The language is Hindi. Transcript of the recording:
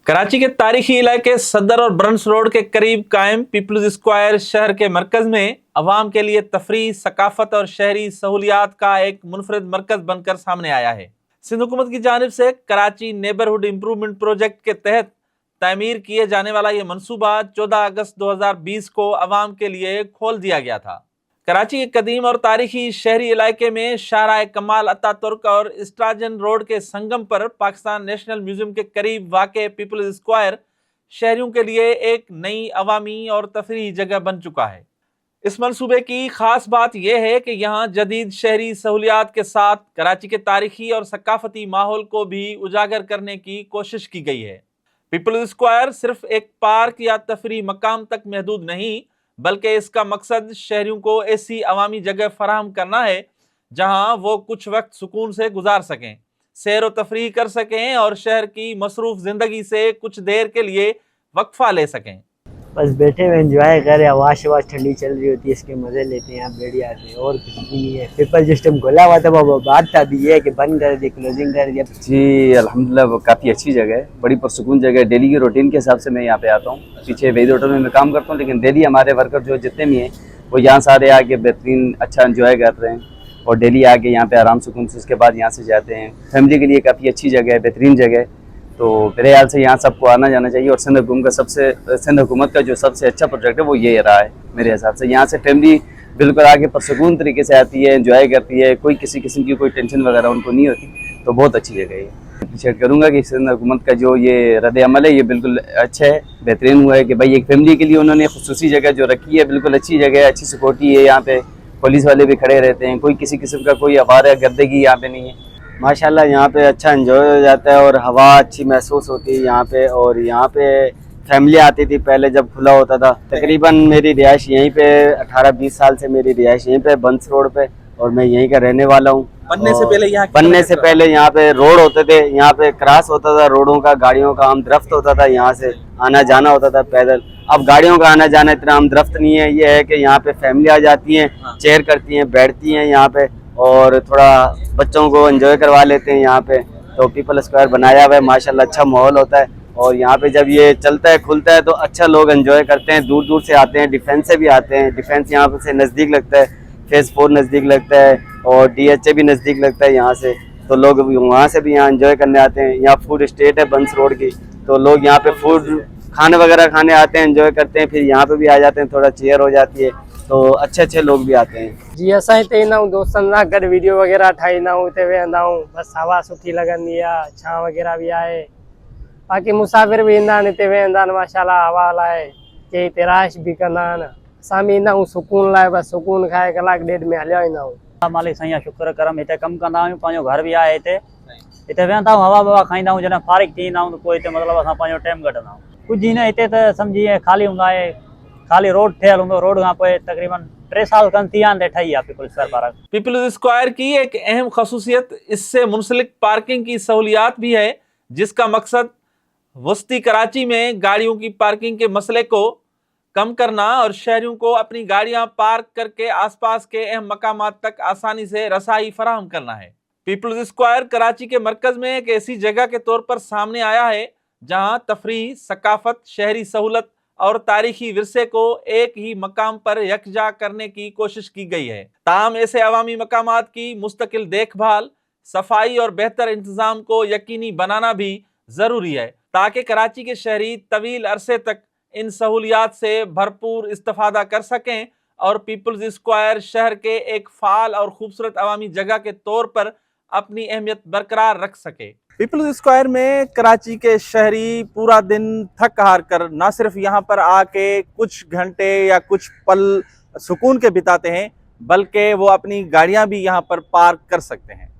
कराची के तारीखी इलाके सदर और ब्रंस रोड के करीब कायम पीपल्स स्क्वायर शहर के मरकज में अवाम के लिए तफरीह, सकाफत और शहरी सहूलियात का एक मुनफरिद मरकज बनकर सामने आया है। सिंध हुकूमत की जानिब से कराची नेबरहुड इम्प्रूवमेंट प्रोजेक्ट के तहत तामीर किए जाने वाला ये मनसूबा 14 अगस्त 2020 को अवाम के लिए खोल दिया गया था। कराची के कदीम और तारीखी शहरी इलाके में शाहराह कमाल अतातुर्क और स्ट्राजन रोड के संगम पर पाकिस्तान नेशनल म्यूजियम के करीब वाक़े पीपल्स स्क्वायर शहरियों के लिए एक नई अवामी और तफरीही जगह बन चुका है। इस मंसूबे की खास बात यह है कि यहाँ जदीद शहरी सहूलियात के साथ कराची के तारीखी और सकाफती माहौल को भी उजागर करने की कोशिश की गई है। पीपल्स स्क्वायर सिर्फ एक पार्क या तफरीही मकाम तक महदूद नहीं, बल्कि इसका मकसद शहरियों को ऐसी अवामी जगह फराहम करना है जहां वो कुछ वक्त सुकून से गुजार सकें, सैर व तफरीह कर सकें और शहर की मसरूफ जिंदगी से कुछ देर के लिए वक्फा ले सकें। बस बैठे हुए एंजॉय कर रहे हैं, आवाज़ ठंडी चल रही होती है, इसके मज़े लेते हैं, आप बैठ जाते हैं और कुछ भी नहीं है। पेपर सिस्टम खोला हुआ था, वो बात था, अभी ये है कि बंद कर दिया, क्लोजिंग कर दिया। जी अल्हम्दुलिल्लाह काफ़ी अच्छी जगह है, बड़ी पुरसुकून जगह है। डेली की रूटीन के हिसाब से मैं यहाँ पे आता हूँ। पीछे वेद होटल में मैं काम करता हूँ, लेकिन डेली हमारे वर्कर जो जितने भी हैं वो यहाँ सारे आके बेहतरीन अच्छा एंजॉय कर रहे हैं और डेली आके यहाँ पे आराम सुकून से उसके बाद यहाँ से जाते हैं। फैमिली के लिए काफ़ी अच्छी जगह है, बेहतरीन जगह है। तो मेरे ख्याल से यहाँ सबको आना जाना चाहिए और सिंध हुकूमत का जो सबसे अच्छा प्रोजेक्ट है वो ये रहा है मेरे हिसाब से। यहाँ से फैमिली बिल्कुल आके पुरसुकून तरीके से आती है, एंजॉय करती है, कोई किसी किस्म की कोई टेंशन वगैरह उनको नहीं होती। तो बहुत अच्छी जगह है। अप्रिशिएट करूँगा कि सिंध हुकूमत का जो ये रद्द अमल है ये बिल्कुल अच्छा है, बेहतरीन हुआ है कि भाई एक फैमिली के लिए उन्होंने खुसूसी जगह जो रखी है, बिल्कुल अच्छी जगह है, अच्छी सिक्योरिटी है। यहाँ पे पुलिस वाले भी खड़े रहते हैं, कोई किसी किस्म का कोई आवारा गर्दगी यहाँ पे नहीं है। माशाल्लाह यहाँ पे अच्छा एंजॉय हो जाता है और हवा अच्छी महसूस होती है यहाँ पे। और यहाँ पे फैमिली आती थी पहले जब खुला होता था। तकरीबन मेरी रिहाइश यहीं पे 18-20 साल से मेरी रिहाइश यहीं पे बंस रोड पे और मैं यहीं का रहने वाला हूँ। बनने से पहले यहाँ पे रोड होते थे, यहाँ पे क्रॉस होता था रोडों का, गाड़ियों का आम दरख्त होता था, यहाँ से आना जाना होता था पैदल। अब गाड़ियों का आना जाना इतना आम दरख्त नहीं है। ये है कि यहाँ पे फैमिली आ जाती है, चेयर करती हैं, बैठती हैं यहाँ पे और थोड़ा बच्चों को एंजॉय करवा लेते हैं यहाँ पे। तो पीपल स्क्वायर बनाया हुआ है, माशाल्लाह अच्छा माहौल होता है। और यहाँ पे जब ये चलता है खुलता है तो अच्छा लोग एंजॉय करते हैं, दूर दूर से आते हैं, डिफेंस से भी आते हैं। डिफेंस यहाँ से नज़दीक लगता है, फेज़ 4 नज़दीक लगता है और DHA भी नज़दीक लगता है यहाँ से। तो लोग वहाँ से भी यहाँ एंजॉय करने आते हैं। यहाँ फूड स्टेट है बंस रोड की, तो लोग यहाँ पे फूड खाने वगैरह खाने आते हैं, एंजॉय करते हैं, फिर यहाँ पे भी आ जाते हैं, थोड़ा चेयर हो जाती है, तो अच्छे लोग भी आते हैं। जी असां हिते ईंदा आहियूं दोस्तनि सां गॾु, वीडियो वग़ैरह ठाहींदा आहियूं, हिते वेहंदा आहियूं, बसि हवा सुठी लॻंदी आहे, छांव वग़ैरह बि आहे। बाक़ी मुसाफ़िर बि ईंदा आहिनि, हिते वेहंदा आहिनि, माशाल्लाह हवा लाइ, के हिते राइश बि कंदा आहिनि। असां बि ईंदा आहियूं सुकून लाइ, बसि सुकून खाए कलाक ॾेढ में हलिया वेंदा आहियूं। मालिक साईं शुक्र करम, हिते कमु कंदा आहियूं, पंहिंजो घर बि आहे हिते। हिते वेहंदा आहियूं, हवा ववा खाईंदा आहियूं, जॾहिं फारिग थी ईंदा आहियूं त पोइ हिते मतिलबु असां पंहिंजो टाइम कढंदा आहियूं। कुझु न हिते त सम्झी ख़ाली हूंदा आहे, खाली रोड ठहियल हूंदो, रोड खां पोइ तकरीबन 3 साल खन थी आहिनि ठही आहे People's Square Park. People's Square की एक अहम खसूसियत इससे मुंसलिक पार्किंग की सहूलियात भी है, जिसका मकसद वस्ती कराची में गाड़ियों की पार्किंग के मसले को कम करना और शहरियों को अपनी गाड़ियां पार्क करके आसपास के अहम मकामात तक आसानी से रसाई फराहम करना है। पीपल्स स्क्वायर कराची के मरकज में एक ऐसी जगह के तौर पर सामने आया है जहां तफरीह, सकाफत, शहरी सहूलत और तारीखी विरसे को एक ही मकाम पर यकजा करने की कोशिश की गई है। ताहम ऐसे अवामी मकामात की मुस्तकिल देखभाल, सफाई और बेहतर इंतजाम को यकीनी बनाना भी जरूरी है, ताकि कराची के शहरी तवील अरसे तक इन सहूलियात से भरपूर इस्तेफादा कर सकें और पीपल्स स्क्वायर शहर के एक फाल और खूबसूरत अवामी जगह के तौर पर अपनी अहमियत बरकरार रख सके। पीपल्स स्क्वायर में कराची के शहरी पूरा दिन थक हार कर ना सिर्फ यहाँ पर आके कुछ घंटे या कुछ पल सुकून के बिताते हैं, बल्कि वो अपनी गाड़ियां भी यहाँ पर पार्क कर सकते हैं।